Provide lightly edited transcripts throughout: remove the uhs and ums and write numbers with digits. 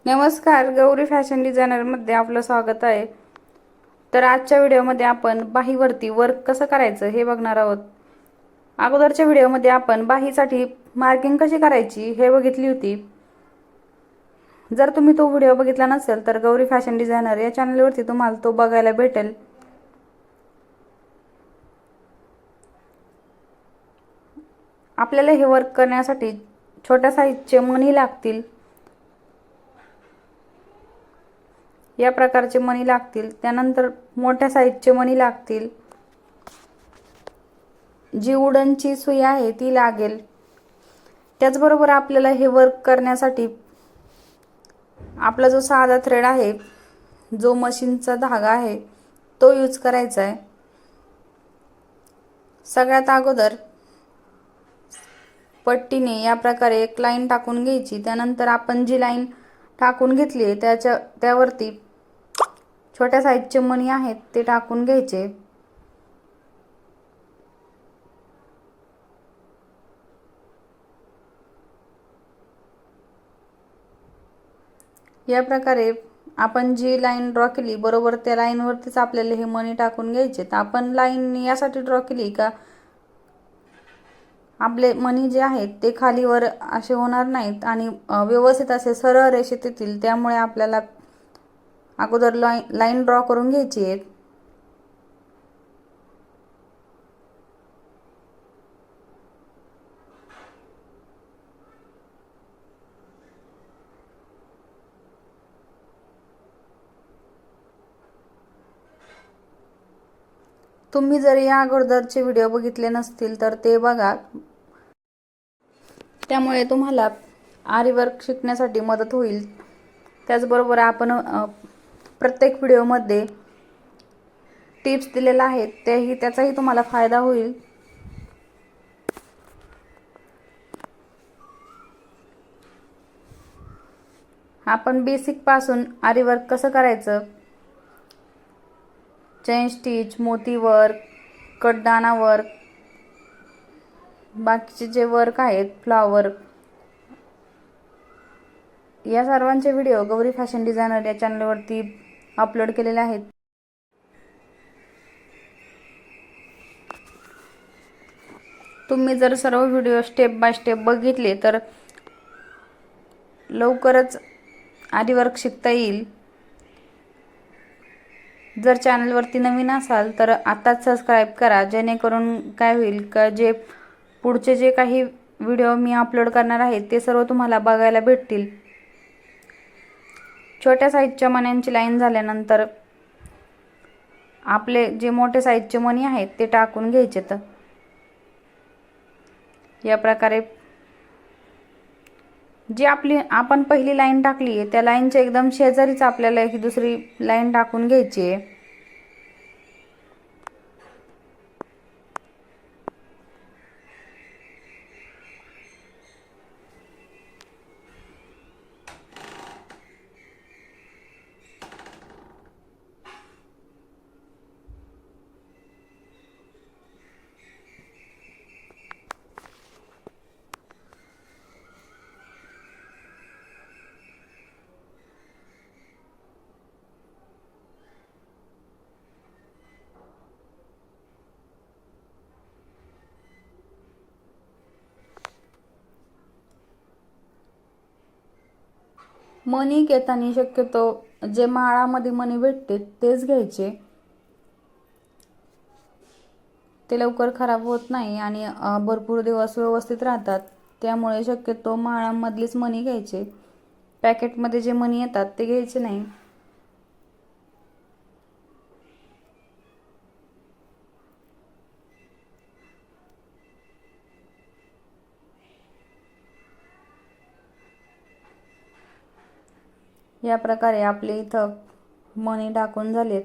नमस्कार, गौरी फॅशन डिझायनरमध्ये आपलं स्वागत आहे. तर आजच्या व्हिडिओमध्ये आपण बाहीवरती वर्क कसं करायचं हे बघणार आहोत. अगोदरच्या व्हिडिओमध्ये आपण बाहीसाठी मार्किंग कशी करायची हे बघितली होती. जर तुम्ही तो व्हिडिओ बघितला नसेल तर गौरी फॅशन डिझायनर या चॅनलवरती तुम्हाला तो बघायला भेटेल. आपल्याला हे वर्क करण्यासाठी छोट्या साईजचे मणी लागतील. या प्रकारचे मणी लागतील. त्यानंतर मोठ्या साईजचे मणी लागतील. जी वुडनची सुई आहे ती लागेल. त्याचबरोबर आपल्याला हे वर्क करण्यासाठी आपला जो साधा थ्रेड आहे, जो मशीनचा धागा आहे तो यूज करायचा आहे. सगळ्यात अगोदर पट्टीने या प्रकारे एक लाईन टाकून घ्यायची. त्यानंतर आपण जी लाईन टाकून घेतली त्यावरती छोट्या साईजचे मणी आहेत ते टाकून घ्यायचे. या प्रकारे आपण जी लाईन ड्रॉ केली बरोबर त्या लाईनवरतीच आपल्याला हे मणी टाकून घ्यायचे. तर आपण लाईन यासाठी ड्रॉ केली का आपले मणी जे आहेत ते खालीवर असे होणार नाहीत आणि व्यवस्थित असे सरळ रेषेत येतील. त्यामुळे आपल्याला अगोदर लाईन ड्रॉ करून घ्यायची आहे. तुम्ही जर या अगोदरचे व्हिडिओ बघितले नसतील तर ते बघा. त्यामुळे तुम्हाला आरी वर्क शिकण्यासाठी मदत होईल. त्याचबरोबर आपण प्रत्येक व्हिडिओमध्ये टिप्स दिलेल्या आहेत त्याचाही तुम्हाला फायदा होईल. आपण बेसिक पासून आरी वर्क कसं करायचं, चेन स्टिच, मोती वर्क, कटदाना वर्क, बाकीचे जे वर्क आहेत फ्लावर, या सर्वांचे व्हिडिओ गौरी फॅशन डिझायनर या चॅनलवरती अपलोड केलेले आहेत. तुम्ही जर सर्व व्हिडिओ स्टेप बाय स्टेप बघितले तर लवकरच आरी वर्क शिकता येईल. जर चॅनलवरती नवीन असाल तर आताच सबस्क्राईब करा, जेणेकरून काय होईल का जे पुढचे जे काही व्हिडिओ मी अपलोड करणार आहे ते सर्व तुम्हाला बघायला भेटतील. छोट्या साईजच्या मण्यांची लाईन झाल्यानंतर आपले जे मोठे साईजचे मणी आहेत ते टाकून घ्यायचे. तर या प्रकारे जी आपण पहिली लाईन टाकली आहे त्या लाईनच्या एकदम शेजारीच आपल्याला एक दुसरी लाईन टाकून घ्यायची आहे. मणी घेताना शक्यतो जे माळामध्ये मणी भेटते तेच घ्यायचे. ते लवकर खराब होत नाही आणि भरपूर दिवस व्यवस्थित राहतात. त्यामुळे शक्यतो माळामधलीच मणी घ्यायचे. पॅकेटमध्ये जे मणी येतात ते घ्यायचे नाही. या प्रकारे आपले इथं मणी टाकून झालेत.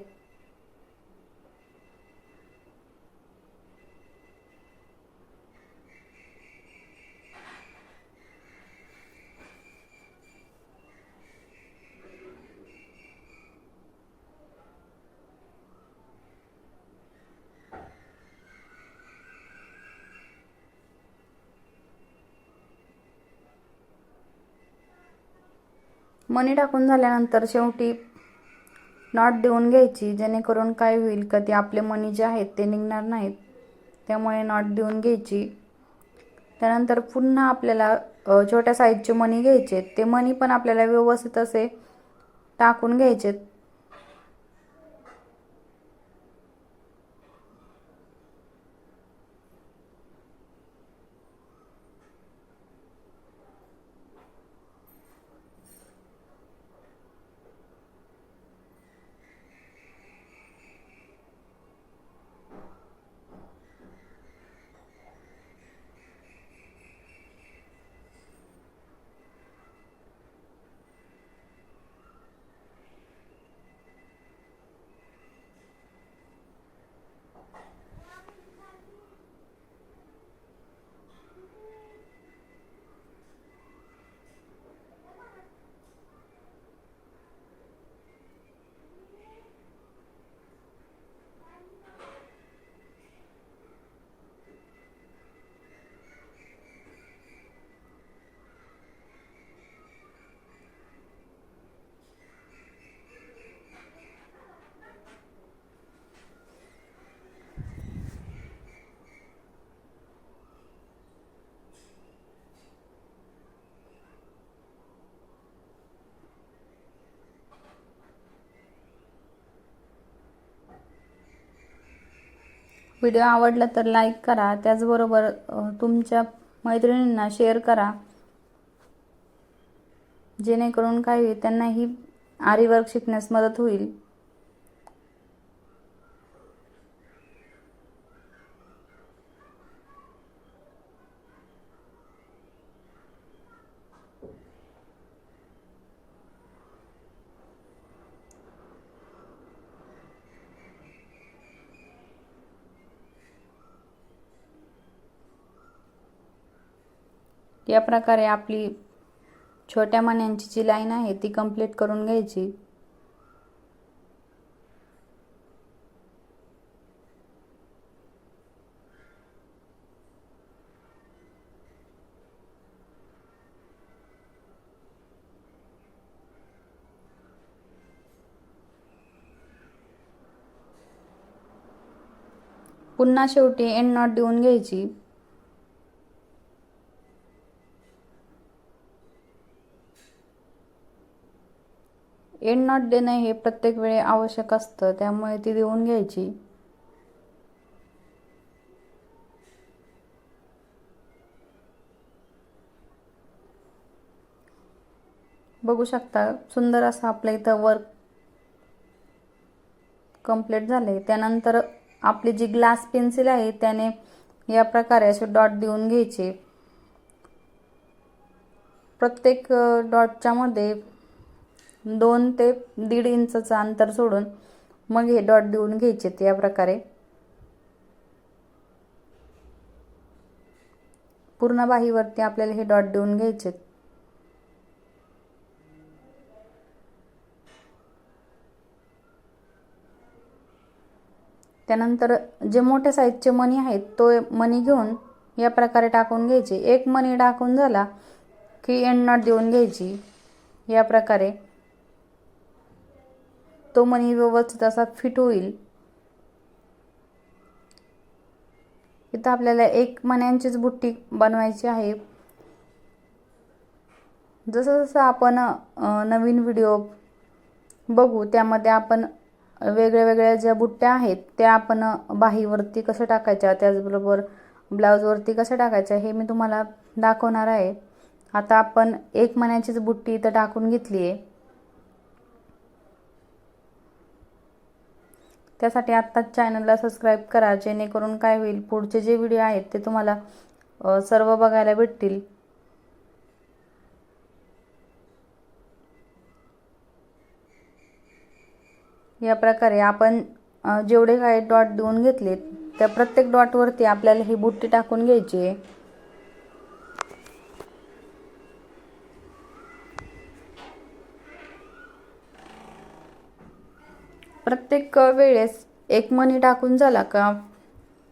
मनी टाकून झाल्यानंतर शेवटी नॉट देऊन घ्यायची, जेणेकरून काय होईल का ते आपले मनी जे आहेत ते निघणार नाहीत, त्यामुळे नॉट देऊन घ्यायची. त्यानंतर पुन्हा आपल्याला छोट्या साईजचे मनी घ्यायचे, ते मनी पण आपल्याला व्यवस्थित असे टाकून घ्यायचे. व्हिडिओ आवडला तर लाईक करा, त्याचबरोबर तुमच्या मैत्रिणींना शेअर करा, जेणेकरून काय होईल त्यांनाही आरी वर्क शिकण्यास मदत होईल. या प्रकारे आपली छोट्या मण्यांची जी लाईन आहे ती कंप्लीट करून घ्यायची. पुन्हा शेवटी एंड नॉट देऊन घ्यायची. एंड नॉट देणे हे प्रत्येक वेळी आवश्यक असतं, त्यामुळे ती देऊन घ्यायची. बघू शकता सुंदर असं आपल्या इथं वर्क कंप्लीट झाले. त्यानंतर आपली जी ग्लास पेन्सिल आहे त्याने या प्रकारे असे डॉट देऊन घ्यायचे. प्रत्येक डॉटच्या मध्ये 2 ते 1.5 इंचचं अंतर सोडून मग हे डॉट देऊन घ्यायचे. या प्रकारे पूर्ण बाहीवरती आपल्याला हे डॉट देऊन घ्यायचे. त्यानंतर जे मोठ्या साईजचे मनी आहेत तो मनी घेऊन या प्रकारे टाकून घ्यायचे. एक मनी टाकून झाला की एंड नॉट देऊन घ्यायची. या प्रकारे तो मनी व्यवस्थित असा फिट होईल. इथं आपल्याला एक मण्यांचीच बुट्टी बनवायची आहे. जसं जसं आपण नवीन व्हिडिओ बघू त्यामध्ये आपण वेगळ्या वेगळ्या ज्या बुट्ट्या आहेत त्या आपण बाहीवरती कसं टाकायच्या, त्याचबरोबर ब्लाऊजवरती कसं टाकायच्या हे मी तुम्हाला दाखवणार आहे. आता आपण एक मण्याचीच बुट्टी इथं टाकून घेतली आहे. त्यासाठी आत्ताच चॅनलला सबस्क्राईब करा, जेणेकरून काय होईल पुढचे जे व्हिडिओ आहेत ते तुम्हाला सर्व बघायला भेटतील. या प्रकारे आपण जेवढे काही डॉट देऊन घेतले त्या प्रत्येक डॉटवरती आपल्याला ही बुट्टी टाकून घ्यायची आहे. प्रत्येक वेळेस एक मनी टाकून झाला का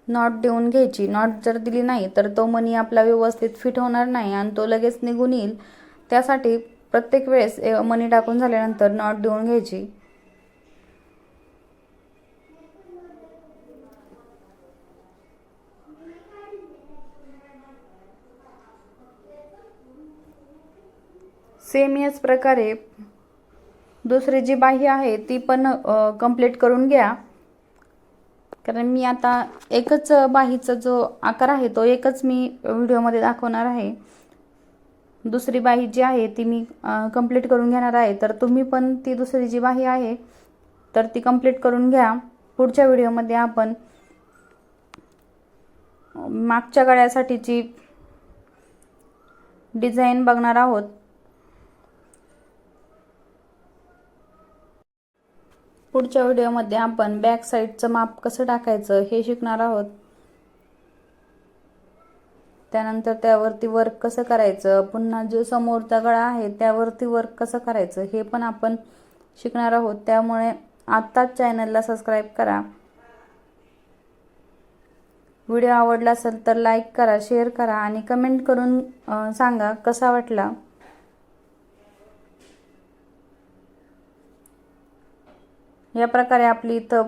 नॉट देऊन घ्यायची. नॉट जर दिली नाही तर तो मनी आपला व्यवस्थित फिट होणार नाही आणि तो लगेच निघून येईल. त्यासाठी प्रत्येक वेळेस मणी टाकून झाल्यानंतर नॉट देऊन घ्यायची. सेम याच प्रकारे दुसरी जी बाही आहे ती पण कंप्लीट करून घ्या. कारण मी आता एकच बाहीचा जो आकार आहे तो एकच मी व्हिडिओमध्ये दाखवणार आहे. दुसरी बाही जी आहे ती मी कंप्लीट करून घेणार आहे. तर तुम्ही पण ती दुसरी जी बाही आहे तर ती कंप्लीट करून घ्या. पुढच्या व्हिडिओमध्ये आपण मागच्या गळ्यासाठीची डिझाईन बघणार आहोत. पुढच्या व्हिडिओमध्ये आपण बॅक साईडचं माप कसं टाकायचं हे शिकणार आहोत. त्यानंतर त्यावरती वर्क कसं करायचं, पुन्हा जो समोरचा गळा आहे त्यावरती वर्क कसं करायचं हे पण आपण शिकणार आहोत. त्यामुळे आत्ताच चॅनलला सबस्क्राईब करा. व्हिडिओ आवडला असेल तर लाईक करा, शेअर करा आणि कमेंट करून सांगा कसा वाटला. या प्रकारे आपली इथं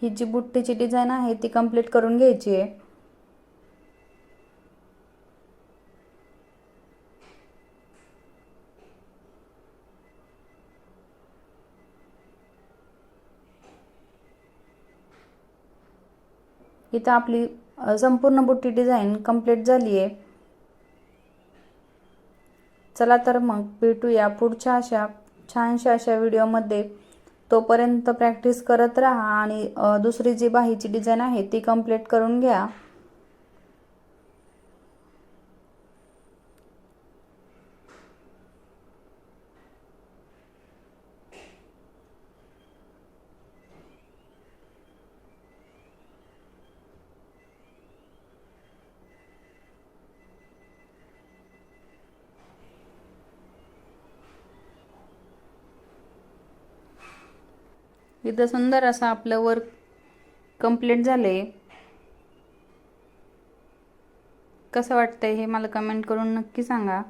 ही जी बुट्टीची डिझाईन आहे ती कंप्लीट करून घ्यायची आहे. इथं आपली संपूर्ण बुट्टी डिझाईन कंप्लीट झाली आहे. चला तर मग भेटूया पुढच्या अशा छानशा अशा व्हिडिओमध्ये. तोपर्यंत प्रॅक्टिस करत राहा आणि दुसरी जी बाहीची डिझाईन आहे ती कंप्लीट करून घ्या. इथं सुंदर असं आपलं वर्क कंप्लीट झालंय. कसं वाटतंय हे मला कमेंट करून नक्की सांगा.